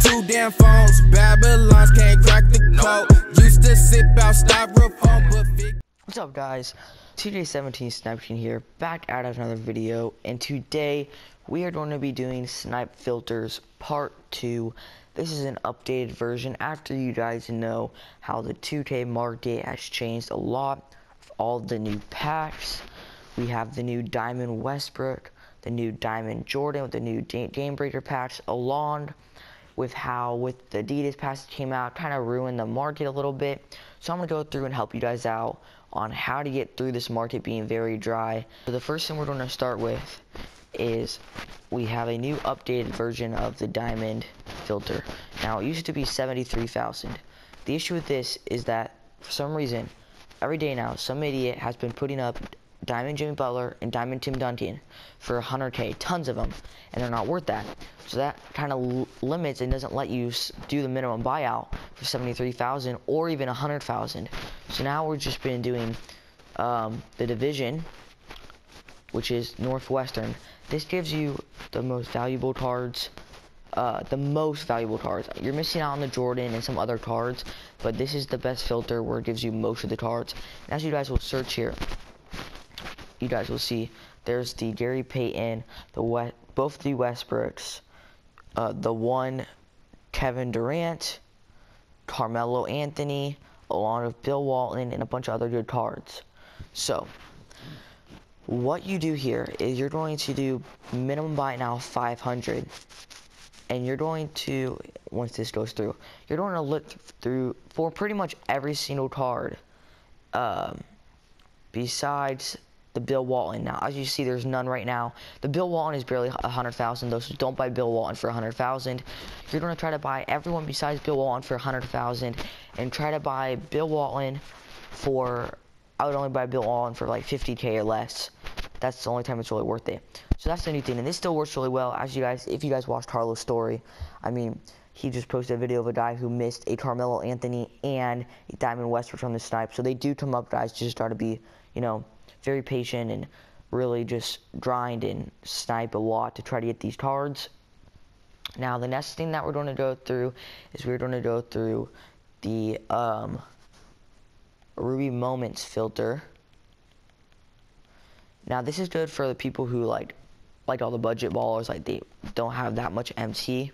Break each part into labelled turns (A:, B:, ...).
A: 2 damn phones. Babylons can't crack the code. Used to sip out styrofoam, but
B: What's up, guys? TJ17 Sniping here, back at another video, and today we are going to be doing snipe filters part 2. This is an updated version after you guys know how the 2K market has changed a lot with all the new packs. We have the new Diamond Westbrook, the new Diamond Jordan with the new Game Breaker packs, along with how with the Adidas packs that came out kind of ruined the market a little bit. So I'm going to go through and help you guys out on how to get through this market being very dry. So the first thing we're going to start with is we have a new updated version of the Diamond filter. Now it used to be 73,000. The issue with this is that for some reason every day now some idiot has been putting up Diamond Jimmy Butler and Diamond Tim Duncan for 100k, tons of them, and they're not worth that. So that kind of limits and doesn't let you do the minimum buyout for 73,000 or even 100,000. So now we're just been doing the division, which is Northwestern. This gives you the most valuable cards. You're missing out on the Jordan and some other cards, but this is the best filter where it gives you most of the cards. And as you guys will search here, you guys will see there's the Gary Payton, both the Westbrooks, the one Kevin Durant, Carmelo Anthony, along with Bill Walton, and a bunch of other good cards. So what you do here is you're going to do minimum buy now 500, and you're going to, once this goes through, you're going to look through for pretty much every single card besides the Bill Walton. Now, as you see, there's none right now. The Bill Walton is barely 100,000 though, so don't buy Bill Walton for 100,000. You're going to try to buy everyone besides Bill Walton for 100,000, and try to buy Bill Walton for, I would only buy Bill Walton for like 50k or less. That's the only time it's really worth it. So that's the new thing, and this still works really well. As you guys, if you guys watch CarlosStory, I mean, he just posted a video of a guy who missed a Carmelo Anthony and a Diamond Westbrook from the snipe. So they do come up, guys. Just try to be, you know, very patient and really just grind and snipe a lot to try to get these cards. Now the next thing that we're going to go through is we're going to go through the Ruby Moments filter. Now this is good for the people who like all the budget ballers, like they don't have that much MT.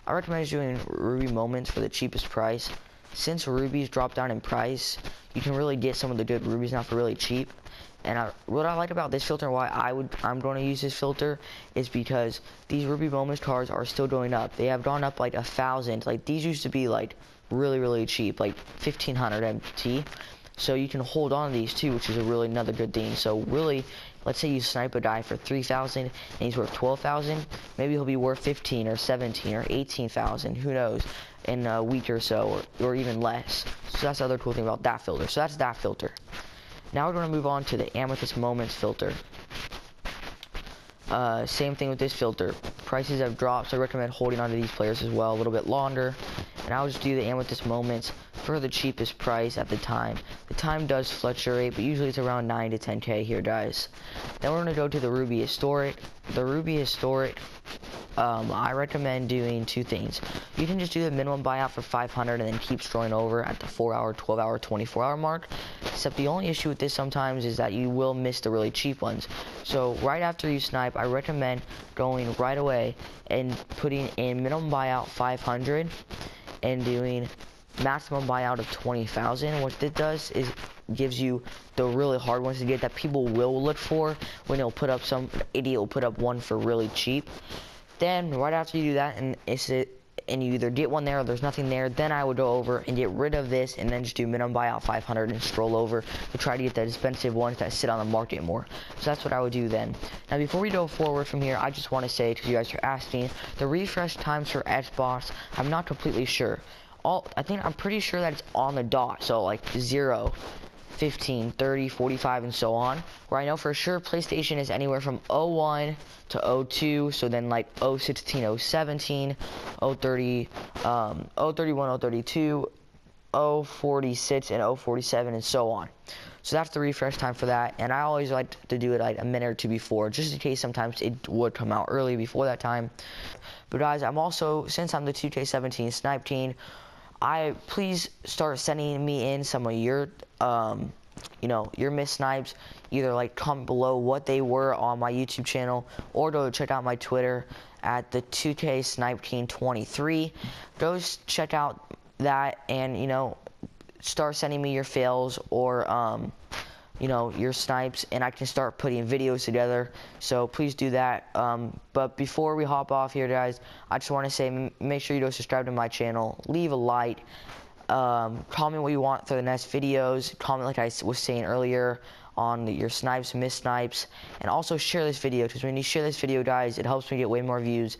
B: I recommend doing Ruby Moments for the cheapest price. Since rubies drop down in price, you can really get some of the good rubies now for really cheap. And what I like about this filter and why I'm going to use this filter is because these Ruby Moments cards are still going up. They have gone up like 1,000. Like these used to be like really cheap, like 1,500 MT. So you can hold on to these too, which is another good thing. So really, let's say you snipe a guy for 3,000 and he's worth 12,000. Maybe he'll be worth 15 or 17 or 18,000. Who knows? In a week or so, or even less. So that's the other cool thing about that filter. So that's that filter. Now we're going to move on to the Amethyst Moments filter. Same thing with this filter. Prices have dropped, so I recommend holding on to these players as well a little bit longer. And I'll just do the Amethyst Moments for the cheapest price at the time. The time does fluctuate, but usually it's around 9 to 10k here, guys. Then we're going to go to the Ruby Historic. The Ruby Historic, I recommend doing two things. You can just do the minimum buyout for 500 and then keep scrolling over at the 4-hour, 12-hour, 24-hour mark. Except the only issue with this sometimes is that you will miss the really cheap ones. So right after you snipe, I recommend going right away and putting in minimum buyout 500 and doing maximum buyout of 20,000. What this does is gives you the really hard ones to get that people will look for when they'll put up, some idiot will put up one for really cheap. Then right after you do that and you either get one there or there's nothing there, then I would go over and get rid of this and then just do minimum buyout 500 and scroll over to try to get the expensive ones that sit on the market more. So that's what I would do then. Now before we go forward from here, I just want to say, because you guys are asking, the refresh times for Xbox, I'm not completely sure. I'm pretty sure that it's on the dot, so like 0, 15, 30, 45, and so on. Where I know for sure PlayStation is anywhere from 01 to 02, so then like 016, 017, 030, 031, 032, 046 and 047 and so on. So that's the refresh time for that, and I always like to do it like a minute or two before, just in case sometimes it would come out early before that time. But guys, I'm also, since I'm the 2K17 Snipe team, please start sending me in some of your you know, your missed snipes. Either like comment below what they were on my YouTube channel, or go check out my Twitter at the 2K Snipe Team 23. Go check out that, and you know, start sending me your fails or you know, your snipes, and I can start putting videos together. So please do that. But before we hop off here, guys, I just want to say, make sure you go subscribe to my channel, leave a like, comment what you want for the next videos, comment like I was saying earlier on your snipes, missed snipes, and also share this video, because when you share this video, guys, it helps me get way more views,